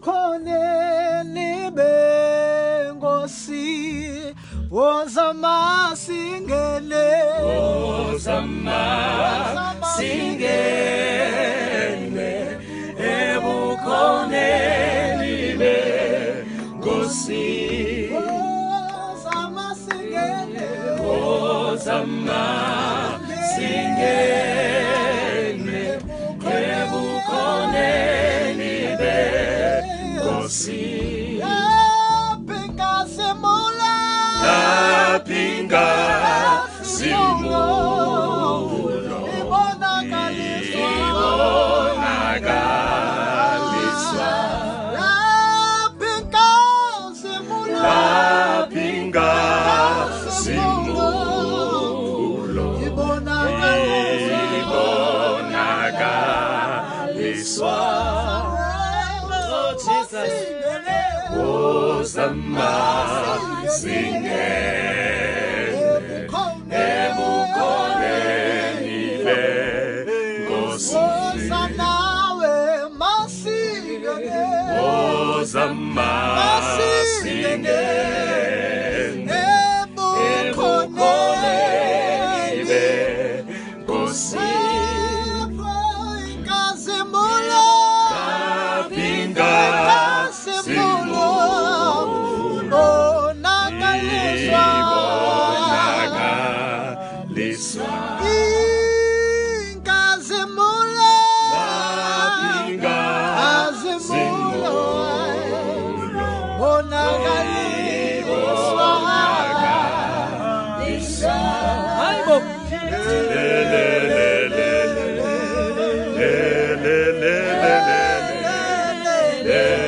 ebukhoneni benkosi wozama singene ebukhoneni benkosi wozama singene ebukhoneni benkosi yapinga simula ibonakaliswa yapinga simulo ibonakaliswa Oh Jesus, wozama singene ebukhoneni benkosi nawe masigane wozama singene ebukhoneni benkosi Yeah.